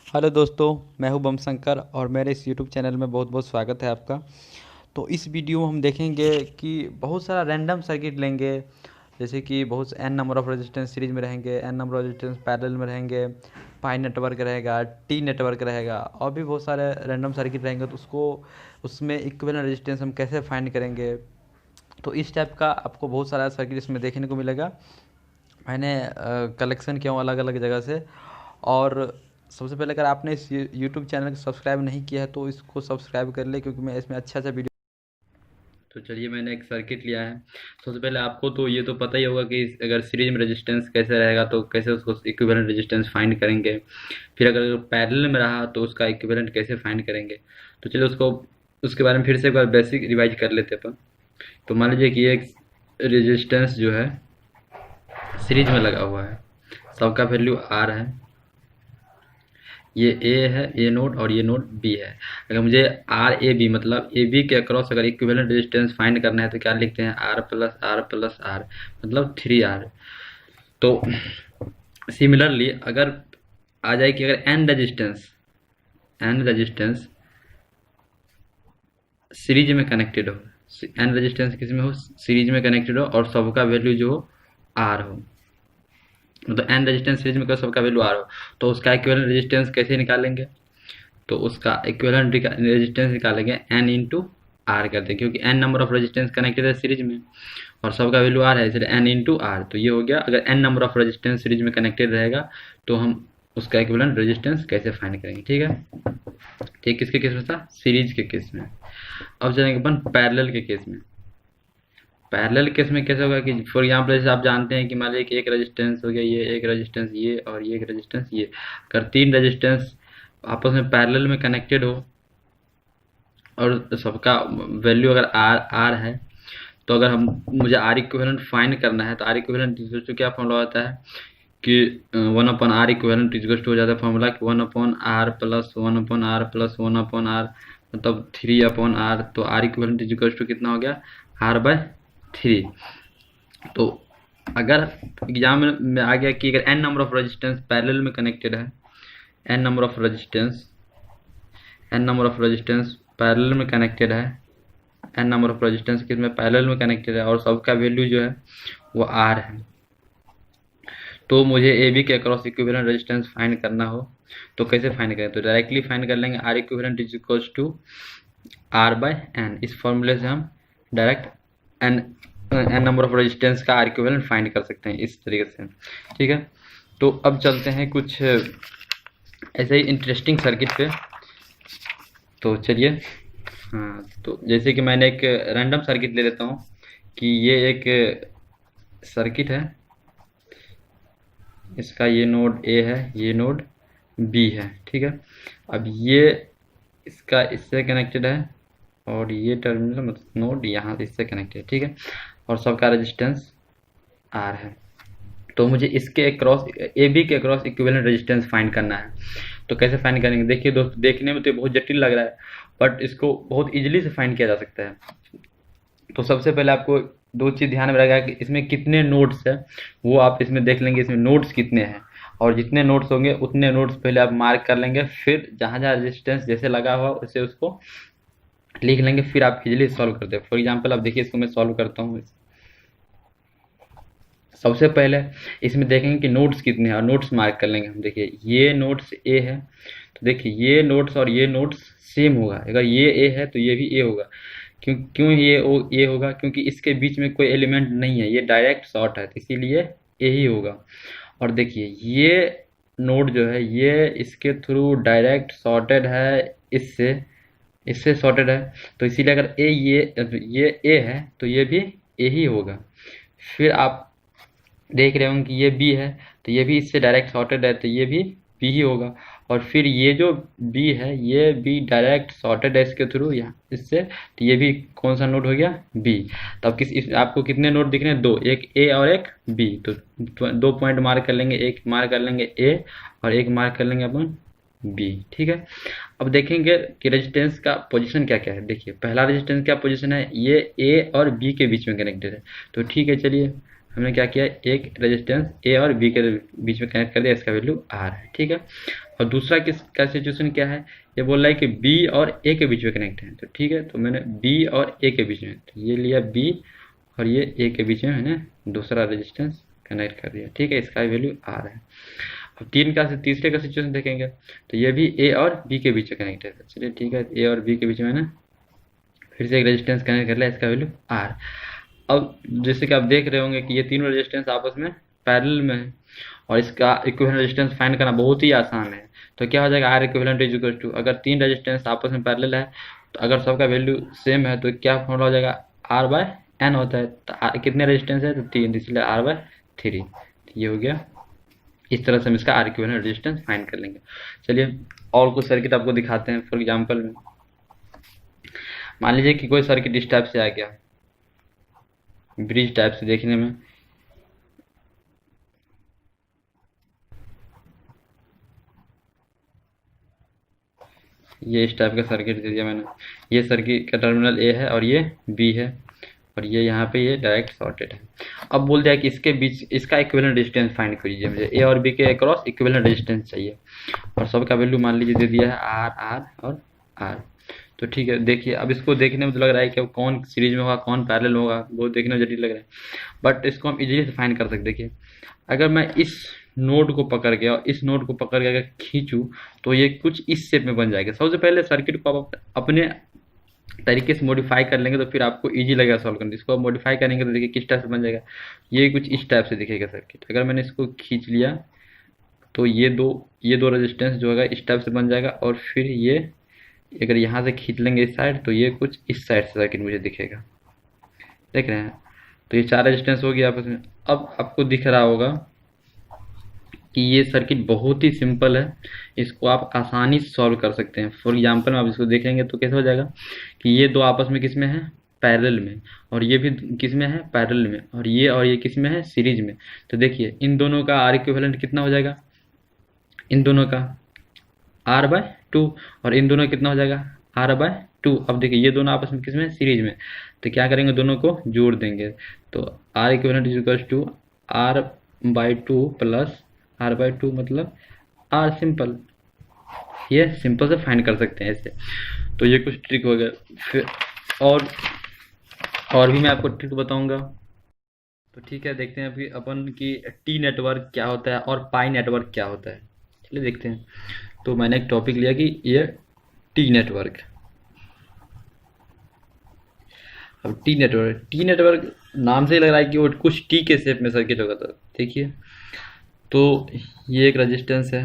Hello दोस्तों, मैं हूं बम शंकर और मेरे इस यूट्यूब चैनल में बहुत बहुत स्वागत है आपका। तो इस वीडियो में हम देखेंगे कि बहुत सारा रैंडम सर्किट लेंगे। जैसे कि बहुत N number of resistance series में रहेंगे, N number of resistance parallel में रहेंगे, पाई नेटवर्क रहेगा, टी नेटवर्क रहेगा और भी बहुत सारे रैंडम सर्किट रहेंगे। तो उसको उसमें इक्विवेलेंट रेजिस्टेंस हम कैसे फाइंड करेंगे। तो इस टाइप का आपको बहुत सारा सर्किट इसमें देखने को मिलेगा। मैंने कलेक्शन किया हूँ अलग अलग जगह से। और सबसे पहले अगर आपने इस यूट्यूब चैनल को सब्सक्राइब नहीं किया है तो इसको सब्सक्राइब कर ले, क्योंकि मैं इसमें अच्छा अच्छा वीडियो। तो चलिए, मैंने एक सर्किट लिया है। सबसे पहले आपको तो ये तो पता ही होगा कि अगर सीरीज में रेजिस्टेंस कैसे रहेगा तो कैसे उसको इक्विवेलेंट रेजिस्टेंस फाइंड करेंगे। फिर अगर पैरेलल में रहा तो उसका इक्विवेलेंट कैसे फाइंड करेंगे। तो चलिए उसको उसके बारे में फिर से एक बार बेसिक रिवाइज कर लेते हैं अपन। तो मान लीजिए कि ये एक रेजिस्टेंस जो है सीरीज में लगा हुआ है, सबका वैल्यू आर है। ये ए है, ये नोड, और ये नोड बी है। अगर मुझे आर ए बी मतलब ए बी के अक्रॉस अगर इक्विवेलेंट रेजिस्टेंस फाइंड करना है तो क्या लिखते हैं, R plus R plus R, मतलब 3R। तो सिमिलरली अगर आ जाए कि अगर एन रेजिस्टेंस सीरीज में कनेक्टेड हो, एन रेजिस्टेंस किस में हो, सीरीज में कनेक्टेड हो, और सबका वैल्यू जो हो आर हो, मतलब एन रेजिस्टेंस सीरीज में सबका वैल्यू आर हो, तो उसका इक्विवेलेंट रेजिस्टेंस कैसे निकालेंगे। तो उसका इक्विवेलेंट रेजिस्टेंस निकालेंगे एन इंटू आर करते हैं, क्योंकि N number of resistance connected है सीरीज में और सबका वैल्यू आर है, इसलिए एन इंटू आर। तो ये हो गया, अगर N number of resistance series में कनेक्टेड रहेगा तो हम उसका इक्विवेलेंट रेजिस्टेंस कैसे फाइंड करेंगे। ठीक है, ठीक, किसके केस में था, सीरीज के केस में। अब चलेंगे अपन पैरेलल के केस में। पैरेलल केस में कैसे होगा कि फॉर एग्जाम्पल जैसे आप जानते हैं कि मान लीजिए कि एक रेजिस्टेंस हो गया, ये एक रेजिस्टेंस ये, और ये एक रेजिस्टेंस ये। अगर तीन रेजिस्टेंस आपस में पैरेलल में कनेक्टेड हो और सबका वैल्यू अगर आर आर है, तो अगर हम मुझे आर इक्विवेलेंट फाइंड करना है तो आर इक्विवेलेंट इक्वल टू क्या फॉर्मूला होता है कि 1/r इक्विवेलेंट इक्वल टू हो जाता है फॉर्मूला कि 1/r plus 1/r plus 1/r, मतलब 3/r। तो आर इक्विवेलेंट इक्वल टू कितना हो गया, r/3। तो अगर एग्जाम में आ गया कि अगर n number of resistance parallel में कनेक्टेड है, n number of resistance parallel में कनेक्टेड है, n नंबर ऑफ रेजिस्टेंस किस में पैरेलल में कनेक्टेड है, और सबका वैल्यू जो है वो r है। तो मुझे ए बी के अक्रॉस इक्विवेलेंट रेजिस्टेंस फाइंड करना हो तो कैसे फाइंड करें, तो डायरेक्टली फाइंड कर लेंगे, R equivalent is equals to r/n। इस फॉर्मूले से हम direct n number of resistance का आर इक्विवेलेंट फाइंड कर सकते हैं इस तरीके से। ठीक है, तो अब चलते हैं कुछ ऐसे ही इंटरेस्टिंग सर्किट पे। तो चलिए, हाँ, तो जैसे कि मैंने एक रैंडम सर्किट ले लेता हूँ कि ये एक सर्किट है, इसका ये नोड ए है, ये नोड बी है। ठीक है, अब ये इसका इससे कनेक्टेड है और ये टर्मिनल मतलब नोड यहाँ इससे कनेक्टेड है। ठीक है, और सबका रेजिस्टेंस आर है। तो मुझे इसके अक्रॉस ए बी के अक्रॉस इक्विवेलेंट रेजिस्टेंस फाइंड करना है। तो कैसे फाइंड करेंगे, देखिए दोस्तों, देखने में तो बहुत जटिल लग रहा है बट इसको बहुत इजीली से फाइंड किया जा सकता है। तो सबसे पहले आपको दो चीज़ ध्यान में रखेगा कि इसमें कितने नोड्स है, वो आप इसमें देख लेंगे इसमें नोड्स कितने हैं, और जितने नोड्स होंगे उतने नोड्स पहले आप मार्क कर लेंगे। फिर जहाँ जहाँ रेजिस्टेंस जैसे लगा हुआ उससे उसको लिख लेंगे, फिर आप इजीली सॉल्व करते हैं। फॉर एग्जाम्पल अब देखिए, इसको मैं सॉल्व करता हूँ। सबसे पहले इसमें देखेंगे कि नोड्स कितने हैं और नोड्स मार्क कर लेंगे हम। देखिए ये नोड्स ए है, तो देखिए ये नोड्स और ये नोड्स सेम होगा। अगर ये ए है तो ये भी ए होगा। क्यों क्यों ये ए होगा, क्योंकि इसके बीच में कोई एलिमेंट नहीं है, ये डायरेक्ट शॉर्ट है, तो इसीलिए ए ही होगा। और देखिए ये नोड जो है ये इसके थ्रू डायरेक्ट शॉर्टेड है, इससे इससे शॉर्टेड है, तो इसीलिए अगर ये ए है तो ये भी ए ही होगा। फिर आप देख रहे होंगे कि ये बी है, तो ये भी इससे डायरेक्ट शॉर्टेड है, तो ये भी बी ही होगा। और फिर ये जो बी है ये बी डायरेक्ट शॉर्टेड है इसके थ्रू यहाँ इससे, तो ये भी कौन सा नोड हो गया, बी। तब आपको कितने नोड दिख रहे हैं, दो, एक ए और एक बी। तो दो पॉइंट मार्क कर लेंगे, एक मार्क कर लेंगे ए और एक मार्क कर लेंगे अपन बी। ठीक है, अब देखेंगे कि रेजिस्टेंस का पोजीशन क्या क्या है। देखिए पहला रेजिस्टेंस क्या पोजीशन है, ये ए और बी के बीच में कनेक्टेड है। तो ठीक है, चलिए हमने क्या किया, एक रेजिस्टेंस ए और बी के बीच में कनेक्ट कर दिया, इसका वैल्यू आर है, ठीक है। और दूसरा किसका सिचुएशन क्या है, ये बोल रहा है कि बी और ए के बीच में कनेक्ट है, तो ठीक है, तो मैंने बी और ए के बीच में, तो ये लिया बी और ये ए के बीच में मैंने दूसरा रेजिस्टेंस कनेक्ट कर दिया, ठीक है, इसका वैल्यू आर है। अब तीसरे का सिचुएशन देखेंगे, तो ये भी ए और बी के बीच में कनेक्ट है, चलिए ठीक है, ए और बी के बीच में मैंने फिर से एक रेजिस्टेंस कनेक्ट कर लिया, इसका वैल्यू आर। अब जैसे कि आप देख रहे होंगे कि ये तीनों रेजिस्टेंस आपस में पैरेलल में है और इसका इक्विवेलेंट रेजिस्टेंस फाइंड करना बहुत ही आसान है। तो क्या हो जाएगा, R equivalent is equal to, अगर तीन रेजिस्टेंस आपस में पैरेलल है तो अगर सबका वैल्यू सेम है तो क्या फॉर्मूला हो जाएगा, आर बाय एन होता है। तो कितने रेजिस्टेंस है, तो तीन, इसलिए आर बाय थ्री, ये हो गया। इस तरह से हम इसका आर इक्विवेलेंट रेजिस्टेंस फाइंड कर लेंगे। चलिए और कुछ सर्किट आपको दिखाते हैं। फॉर एग्जाम्पल में मान लीजिए कि कोई सर्किट इस टाइप से आ गया, ब्रिज टाइप से देखने में, ये इस टाइप का सर्किट दे दिया मैंने। ये सर्किट का टर्मिनल ए है और ये बी है और ये यहाँ पे ये डायरेक्ट शॉर्टेड है। अब बोल दिया कि इसके बीच इसका इक्विवेलेंट रेजिस्टेंस फाइंड कीजिए, मुझे ए और बी के अक्रॉस इक्विवेलेंट रेजिस्टेंस चाहिए और सबका वैल्यू मान लीजिए दे दिया है आर आर और आर। तो ठीक है, देखिए अब इसको देखने में तो लग रहा है कि अब कौन सीरीज में होगा कौन पैरेलल होगा, बहुत देखने में जटिल लग रहा है, बट इसको हम इजीली से फाइंड कर सकते। देखिए अगर मैं इस नोड को पकड़ के और इस नोड को पकड़ के अगर खींचूं तो ये कुछ इस शेप में बन जाएगा। सबसे पहले सर्किट को आप अपने तरीके से मॉडिफाई कर लेंगे तो फिर आपको इजी लगेगा सॉल्व करना। इसको आप मॉडिफाई करेंगे तो देखिए किस टाइप से बन जाएगा, ये कुछ इस टाइप से दिखेगा सर्किट। अगर मैंने इसको खींच लिया तो ये दो रेजिस्टेंस जो होगा इस टाइप से बन जाएगा और फिर ये अगर यहाँ से खींच लेंगे इस साइड तो ये कुछ इस साइड से सर्किट मुझे दिखेगा, देख रहे हैं। तो ये चार रेजिस्टेंस हो गया आपस में। अब आपको दिख रहा होगा कि ये सर्किट बहुत ही सिंपल है, इसको आप आसानी से सॉल्व कर सकते हैं। फॉर एग्जांपल में आप इसको देखेंगे तो कैसे हो जाएगा कि ये दो आपस में किस में है, पैरेलल में, और ये भी किस में है, पैरेलल में, और ये किस में है, सीरीज में। तो देखिए इन दोनों का आर इक्विवेलेंट कितना हो जाएगा, इन दोनों का आर बाय टू, और इन दोनों कितना हो जाएगा, आर बाय टू। अब देखिए ये दोनों आपस में किस में, सीरीज में, तो क्या करेंगे, दोनों को जोड़ देंगे। तो R equivalent is equal to R by two plus R by two, मतलब आर सिंपल। ये सिंपल से फाइंड कर सकते हैं ऐसे। तो ये कुछ ट्रिक हो गया। फिर और भी मैं आपको ट्रिक बताऊंगा। तो ठीक है, देखते हैं अभी अपन की टी नेटवर्क क्या होता है और पाई नेटवर्क क्या होता है। चलिए देखते हैं। तो मैंने एक टॉपिक लिया कि ये टी नेटवर्क। अब टी नेटवर्क नाम से ही लग रहा है कि वो कुछ टी के शेप में सर्किट होगा। तो देखिए, तो ये एक रेजिस्टेंस है,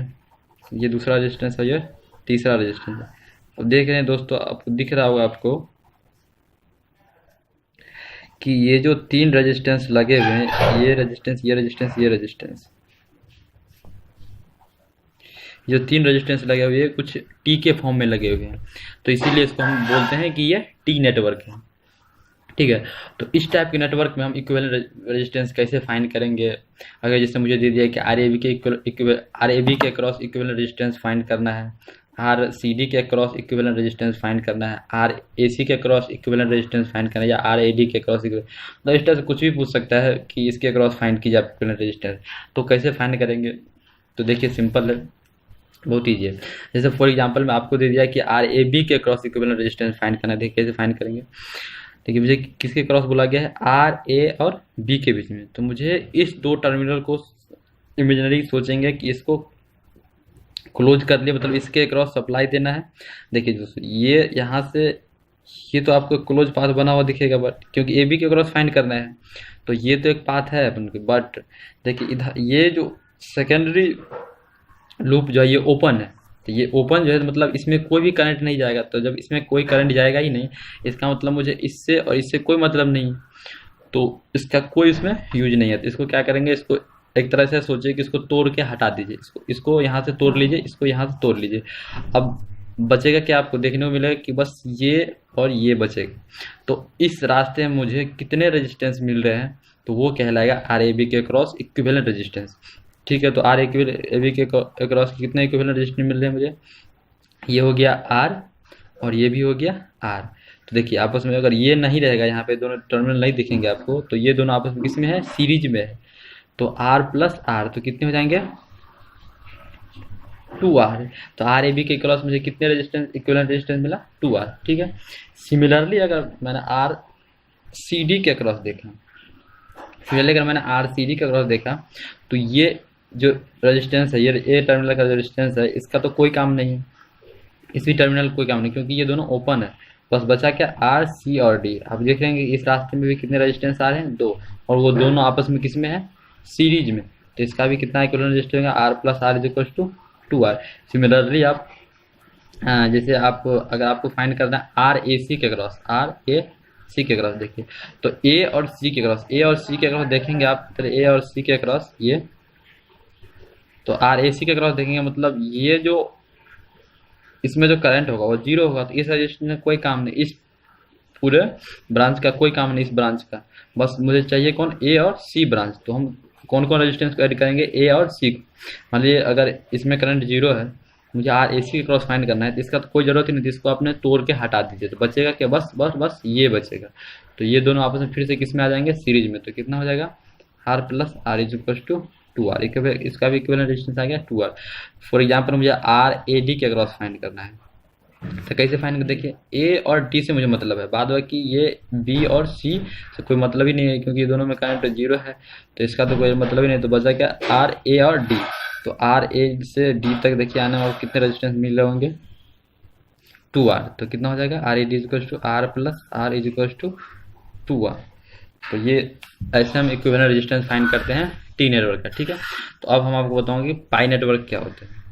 ये दूसरा रेजिस्टेंस है, ये तीसरा रेजिस्टेंस है। अब देख रहे हैं दोस्तों, आपको दिख रहा होगा आपको कि ये जो तीन रेजिस्टेंस लगे हुए हैं, ये रेजिस्टेंस, ये रेजिस्टेंस, ये रेजिस्टेंस, जो तीन रेजिस्टेंस लगे हुए हैं कुछ टी के फॉर्म में लगे हुए हैं, तो इसीलिए इसको हम बोलते हैं कि ये टी नेटवर्क है। ठीक है, तो इस टाइप के नेटवर्क में हम इक्विवेलेंट रेजिस्टेंस कैसे फाइंड करेंगे। अगर जैसे मुझे दे दिया कि आर ए बी के अक्रॉस इक्विवेलेंट रेजिस्टेंस फाइंड करना है, आर सी डी के अक्रॉस इक्विवेलेंट रेजिस्टेंस फाइंड करना है, आर ए सी के अक्रॉस इक्विवेलेंट रेजिस्टेंस फाइंड करना है, या आर ए डी के अक्रॉस मतलब इस तरह से कुछ भी पूछ सकता है कि इसके अक्रॉस फाइंड कीजिए आप इक्विवेलेंट रेजिस्टेंस। तो कैसे फाइंड करेंगे, तो देखिए सिंपल है, बहुत ईजी है। जैसे फॉर एग्जांपल में आपको दे दिया कि आर ए बी के अक्रॉस इक्विवेलेंट रेजिस्टेंस फाइंड करना है। देखिए कैसे फाइंड करेंगे। देखिए मुझे किसके क्रॉस बोला गया है, आर ए और बी के बीच में। तो मुझे इस दो टर्मिनल को इमेजिनरी सोचेंगे कि इसको क्लोज कर लिया, मतलब इसके क्रॉस सप्लाई देना है। देखिए दोस्तों, ये यहाँ से ये तो आपको क्लोज पाथ बना हुआ दिखेगा, बट क्योंकि ए बी के क्रॉस फाइंड करना है तो ये तो एक पाथ है अपन के। बट देखिए इधर ये जो सेकेंडरी लूप जो है ये ओपन है, तो ये ओपन जो है मतलब इसमें कोई भी करंट नहीं जाएगा। तो जब इसमें कोई करंट जाएगा ही नहीं, इसका मतलब मुझे इससे और इससे कोई मतलब नहीं, तो इसका कोई इसमें यूज नहीं है। तो इसको क्या करेंगे, इसको एक तरह से सोचिए कि इसको तोड़ के हटा दीजिए, इसको यहाँ से तोड़ लीजिए, इसको यहाँ से तोड़ लीजिए। अब बचेगा क्या, आपको देखने को मिलेगा कि बस ये और ये बचेगा। तो इस रास्ते में मुझे कितने रेजिस्टेंस मिल रहे हैं, तो वो कहलाएगा आर ए बी के क्रॉस इक्विवेलेंट रेजिस्टेंस। ठीक है, तो आर ए बी के क्रॉस कितने इक्विवेलेंट रेजिस्टेंस मिल रहे हैं मुझे, ये हो गया आर और ये भी हो गया आर। तो देखिए आपस में अगर ये नहीं रहेगा, यहाँ पे दोनों टर्मिनल नहीं दिखेंगे आपको, तो ये दोनों आपस में किस में है, सीरीज में है। तो आर प्लस आर तो कितने हो जाएंगे, 2R। तो आर ए बी के क्रॉस मुझे कितने रेजिस्टेंस, इक्विवेलेंट रेजिस्टेंस मिला, 2R। ठीक है। सिमिलरली अगर मैंने आर सी डी के क्रॉस देखा, सिमिलरली अगर मैंने आर सी डी के क्रॉस देखा, तो ये जो रेजिस्टेंस है, ये ए टर्मिनल का जो रेजिस्टेंस है, इसका तो कोई काम नहीं है, इसी टर्मिनल कोई काम नहीं, क्योंकि ये दोनों ओपन है। बस बचा क्या, आर सी और डी। आप देख रहे हैं कि इस रास्ते में भी कितने रेजिस्टेंस आ रहे हैं, 2, और वो दोनों आपस में किस में है, सीरीज में। तो इसका भी कितना इक्विवेलेंट रेजिस्टेंस होगा, R plus R is equal to 2R। Similarly आप जैसे आप अगर आपको फाइंड करना है आर ए सी के क्रॉस, आर ए सी के क्रॉस, देखिए तो ए और सी के क्रॉस, ए और सी के क्रॉस देखेंगे आप, तो ए और सी के क्रॉस ये, तो आर ए सी के क्रॉस देखेंगे, मतलब ये जो इसमें जो करंट होगा वो 0 होगा। तो इस रजिस्टेंस में कोई काम नहीं, इस पूरे ब्रांच का कोई काम नहीं, इस ब्रांच का। बस मुझे चाहिए कौन, ए और सी ब्रांच। तो हम कौन कौन रेजिस्टेंस को ऐड करेंगे, ए और सी को। मान लीजिए अगर इसमें करंट 0 है, मुझे आर ए सी के क्रॉस फाइंड करना है, तो इसका तो कोई जरूरत ही नहीं थी, इसको आपने तोड़ के हटा दीजिए, तो बचेगा क्या, बस बस बस ये बचेगा। तो ये दोनों आपस में फिर से किस में आ जाएंगे, सीरीज में। तो कितना हो जाएगा, R plus R is equal to 2R। इसका भी इक्विवेलेंट रेजिस्टेंस आ गया 2R। फॉर एग्जाम्पल मुझे आर ए डी के क्रॉस फाइंड करना है, तो कैसे फाइंड कर, देखिए ए और डी से मुझे मतलब है, बाद बाकी ये बी और सी से कोई मतलब ही नहीं है, क्योंकि दोनों में करंट 0 है, तो इसका तो कोई मतलब ही नहीं। तो बचा क्या, आर ए और डी। तो आर ए से डी तक देखिए आने और कितने रेजिस्टेंस मिल रहे होंगे, 2R। तो कितना हो जाएगा, R A D is two R plus R is equal to 2R। तो ये ऐसे हम इक्विवेलेंट रेजिस्टेंस फाइंड करते हैं टी नेटवर्क का। ठीक है। तो अब हम आपको बताऊंगे पाई नेटवर्क क्या होते हैं।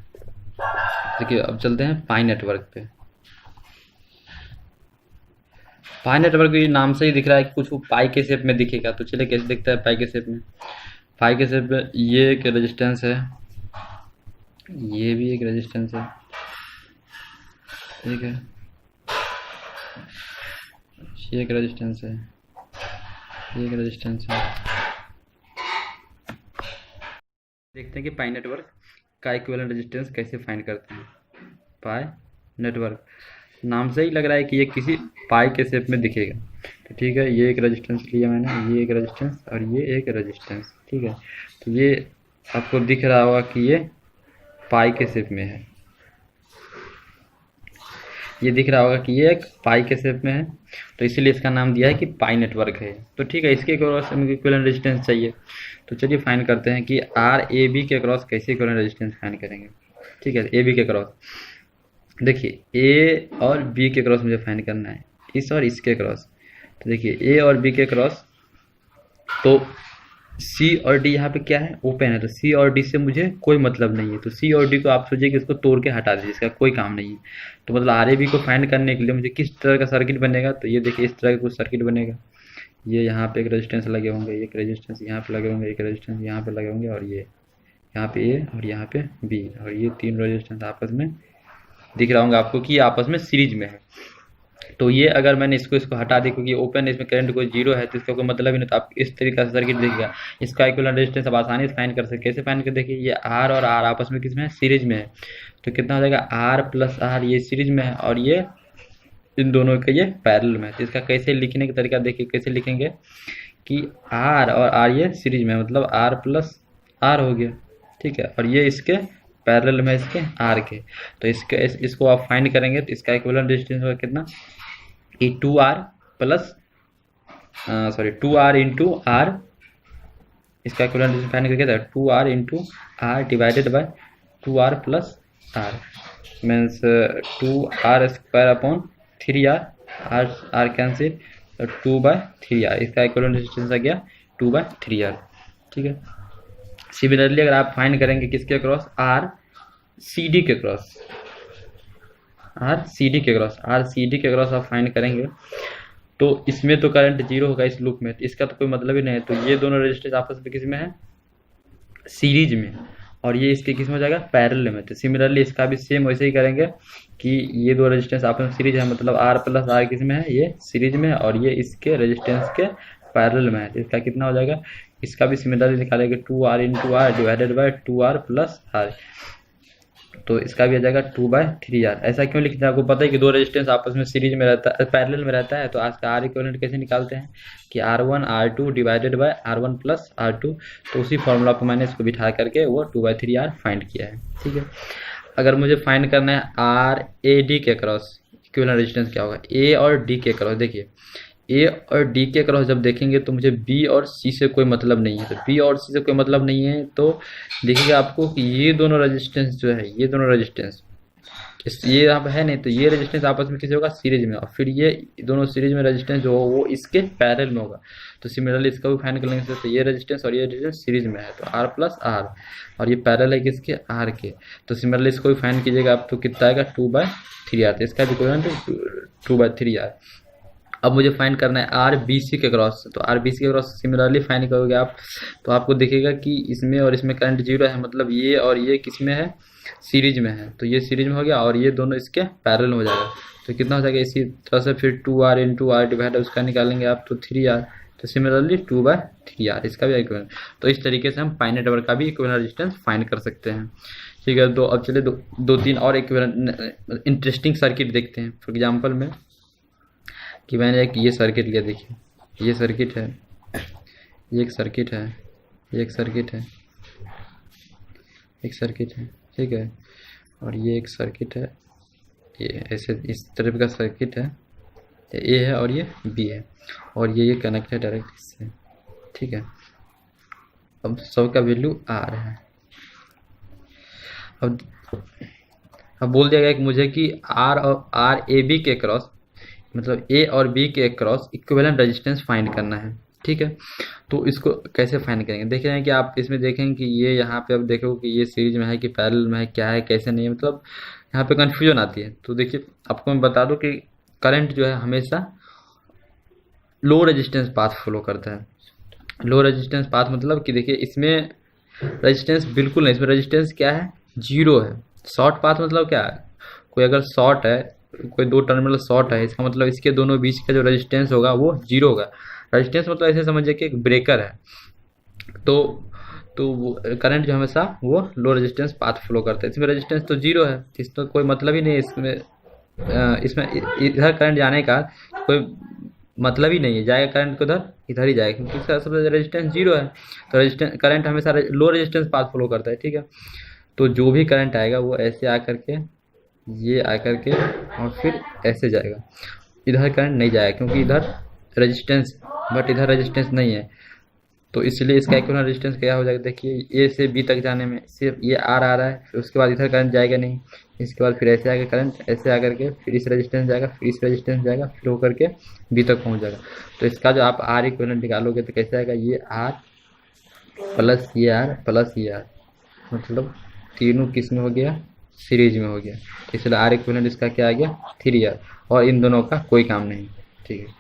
देखिए अब चलते हैं पाई नेटवर्क पे। पाई नेटवर्क भी नाम से ही दिख रहा है कि कुछ वो पाई के शेप में दिखेगा। तो चलिए कैसे दिखता है पाई के शेप में। पाई के शेप में ये एक रेजिस्टेंस है, ये भी एक रेजिस्टेंस है, ठीक है, ये एक रेजिस्टेंस है, ये एक रेजिस्टेंस है। देखते हैं कि पाई नेटवर्क का इक्विवेलेंट रेजिस्टेंस कैसे फाइंड करते हैं। पाई नेटवर्क नाम से ही लग रहा है कि ये किसी पाई के शेप में दिखेगा। तो ठीक है, ये एक रेजिस्टेंस लिया मैंने, ये एक रेजिस्टेंस और ये एक रेजिस्टेंस। ठीक है, तो ये आपको दिख रहा होगा कि ये पाई के शेप में है, ये दिख रहा होगा कि ये एक पाई के शेप में है, तो इसीलिए इसका नाम दिया है कि पाई नेटवर्क है। तो ठीक है, इसके क्रॉस में इक्विवेलेंट रेजिस्टेंस चाहिए। तो चलिए फाइंड करते हैं कि आर ए बी के क्रॉस कैसे इक्विवेलेंट रेजिस्टेंस फाइंड करेंगे। ठीक है, ए बी के क्रॉस देखिए, ए और बी के क्रॉस मुझे फाइंड करना है, इस और इसके क्रॉस। तो देखिए ए और बी के क्रॉस, तो सी और डी यहाँ पे क्या है, ओपन है, तो सी और डी से मुझे कोई मतलब नहीं है। तो सी और डी को आप सोचिए कि इसको तोड़ के हटा दीजिए, इसका कोई काम नहीं है। तो मतलब आर ए बी को फाइंड करने के लिए मुझे किस तरह का सर्किट बनेगा, तो ये देखिए इस तरह का कुछ सर्किट बनेगा। ये यहाँ पे एक रेजिस्टेंस लगे होंगे, एक रेजिस्टेंस यहाँ पे लगे होंगे, एक रेजिस्टेंस यहाँ पे लगे होंगे, और ये यहाँ पे ए और यहाँ पे बी, और ये 3 रेजिस्टेंस आपस में दिख रहा होगा आपको कि ये आपस में सीरीज में है। तो ये अगर मैंने इसको हटा दी, क्योंकि ओपन है, इसमें करंट कोई 0 है, तो इसका कोई मतलब ही नहीं। तो आप इस तरीके से सर्किट देखिएगा, इसका इक्विवेलेंट रेजिस्टेंस आप आसानी से फाइंड कर सकते। कैसे फाइंड कर, देखिए ये आर और आर आपस में किसमें है, सीरीज में है। तो कितना हो जाएगा, आर प्लस आर, ये सीरीज में है, और ये इन दोनों का ये पैरेलल में है। तो इसका कैसे लिखने का तरीका देखिए, कैसे लिखेंगे कि आर और आर ये सीरीज में है, मतलब आर प्लस आर हो गया। ठीक है, और ये इसके पैरेलल में, इसके आर के। तो इसको आप फाइंड करेंगे, तो इसका इक्विवेलेंट रेजिस्टेंस होगा कितना, कि 2R plus 2R into R, इसका इक्विवेलेंट रेजिस्टेंस फाइंड करके 2R into R divided by 2R plus R, means 2R square upon 3R, R cancel, 2/3R। इसका इक्विवेलेंट रेजिस्टेंस आ गया 2/3R। ठीक है, सिमिलरली अगर आप फाइंड करेंगे किसके क्रॉस, आर सी डी के क्रॉस, आर सी डी के क्रॉस आप फाइंड करेंगे, तो इसमें तो करंट 0 होगा इस लूप में, तो इसका तो कोई मतलब ही नहीं है। तो ये दोनों रेजिस्टेंस आपस में किस में है, सीरीज में, और ये इसके किस में हो जाएगा, पैरेलल में। तो सिमिलरली इसका भी सेम वैसे ही करेंगे कि ये दो रेजिस्टेंस आपस में सीरीज है, मतलब आर प्लस आर किस में है, ये सीरीज में है, और ये इसके रेजिस्टेंस के पैरेलल में है। तो इसका कितना हो जाएगा, इसका भी सिमिलरली निकालेंगे 2R into R divided by 2R plus R. तो इसका भी आ जाएगा 2/3R। ऐसा क्यों लिखते हैं, आपको पता है कि दो रेजिस्टेंस आपस में सीरीज में रहता है, पैरेलल में रहता है। तो आज का R इक्विवेलेंट कैसे निकालते हैं कि R1 R2 divided by R1 plus R2। तो उसी फॉर्मूला को मैंने इसको बिठा करके वो 2/3R फाइंड किया है। ठीक है, अगर मुझे फाइंड करना है R A D के क्रॉस इक्विवेलेंट रेजिस्टेंस क्या होगा, A और D के क्रॉस। देखिए ए और डी के क्रॉस जब देखेंगे तो मुझे बी और सी से कोई मतलब नहीं है। तो बी और सी से कोई मतलब नहीं है तो देखिएगा आपको कि ये दोनों रेजिस्टेंस जो है, ये दोनों रेजिस्टेंस ये यहाँ पे है नहीं, तो ये रेजिस्टेंस आपस में किसी होगा सीरीज में, और फिर ये दोनों सीरीज में रेजिस्टेंस जो हो वो इसके पैरेलल में होगा। तो सिमिलरली इसका भी फाइंड कर लेंगे। तो ये रेजिस्टेंस और ये रेजिस्टेंस सीरीज में है तो R प्लस R, और ये पैरेलल है किसके, R के। तो सिमिलरली इसको भी फाइंड कीजिएगा आप, तो कितना आएगा 2/3R। तो इसका भी इक्विवेलेंट 2/3R। अब मुझे फाइंड करना है आर बी सी के क्रॉस। तो आर बी सी के क्रॉस सिमिलरली फाइंड करोगे आप तो आपको दिखेगा कि इसमें और इसमें करंट जीरो है, मतलब ये और ये किस में है, सीरीज में है। तो ये सीरीज में हो गया और ये दोनों इसके पैरेलल में हो जाएगा। तो कितना हो जाएगा, इसी तरह से फिर 2R इंटू R डिवाइड उसका निकालेंगे आप तो 3R। तो सिमिलरली 2/3R इसका भी इक्विवेलेंट। तो इस तरीके से हम पाई नेटवर्क का भी इक्विवेलेंट रेजिस्टेंस फाइंड कर सकते हैं। ठीक है, तो अब चलिए दो तीन और इक्विवेलेंट इंटरेस्टिंग सर्किट देखते हैं। फॉर एग्जाम्पल में कि मैंने एक ये सर्किट लिया, देखिए ये सर्किट है, ये एक सर्किट है, ये एक सर्किट है, एक सर्किट है, ठीक है, और ये एक सर्किट है, ये ऐसे इस तरह का सर्किट है, ए है और ये बी है, और ये कनेक्ट है डायरेक्ट इससे। ठीक है, अब सबका वैल्यू आर है। अब बोल दिया गया कि मुझे कि आर और आर ए बी के क्रॉस, मतलब ए और बी के क्रॉस इक्विवेलेंट रेजिस्टेंस फाइंड करना है। ठीक है, तो इसको कैसे फाइंड करेंगे, देख रहे हैं कि आप इसमें देखेंगे कि ये यहाँ पे अब देखो कि ये सीरीज में है कि पैरेलल में है, क्या है कैसे नहीं है, मतलब यहाँ पे कन्फ्यूजन आती है। तो देखिए आपको मैं बता दूं कि करंट जो है हमेशा लो रेजिस्टेंस पाथ फॉलो करता है। लो रेजिस्टेंस पाथ मतलब कि देखिए इसमें रेजिस्टेंस बिल्कुल नहीं, इसमें रेजिस्टेंस क्या है, जीरो है। शॉर्ट पाथ मतलब क्या है, कोई अगर शॉर्ट है, कोई दो टर्मिनल शॉर्ट है, इसका मतलब इसके दोनों बीच का जो रेजिस्टेंस होगा वो जीरो होगा। रेजिस्टेंस मतलब ऐसे समझिए कि एक ब्रेकर है। तो करंट जो हमेशा वो लो रेजिस्टेंस पाथ फॉलो करता है। इसमें रेजिस्टेंस तो जीरो है, इसमें कोई मतलब ही नहीं है। इसमें इधर करंट जाने का कोई मतलब ही नहीं है, जाएगा करंट को इधर ही जाएगा, क्योंकि इसका सब रेजिस्टेंस जीरो है। तो रेजिस्टेंस करंट हमेशा लो रेजिस्टेंस पाथ फॉलो करता है। ठीक है, तो जो भी करंट आएगा वो ऐसे आकर के, ये आकर के और फिर ऐसे जाएगा, इधर करंट नहीं जाएगा क्योंकि इधर रेजिस्टेंस, बट इधर रेजिस्टेंस नहीं है। तो इसलिए इसका इक्विवेलेंट रेजिस्टेंस क्या हो जाएगा, देखिए ए से बी तक जाने में सिर्फ ये आर आ रहा है, फिर उसके बाद इधर करंट जाएगा नहीं, इसके बाद फिर ऐसे आएगा करंट, ऐसे आकर के फिर इस रेजिस्टेंस जाएगा, फिर इस रेजिस्टेंस जाएगा, फिर होकर के बी तक पहुंच जाएगा। तो इसका जो आप आर इक्विवेलेंट निकालोगे तो कैसे आएगा, ये आर प्लस ये आर प्लस ये आर, मतलब तीनों किस में हो गया, सीरीज में हो गया। इसलिए आर इक्विवेलेंट इसका क्या आ गया, 3R, और इन दोनों का कोई काम नहीं। ठीक है।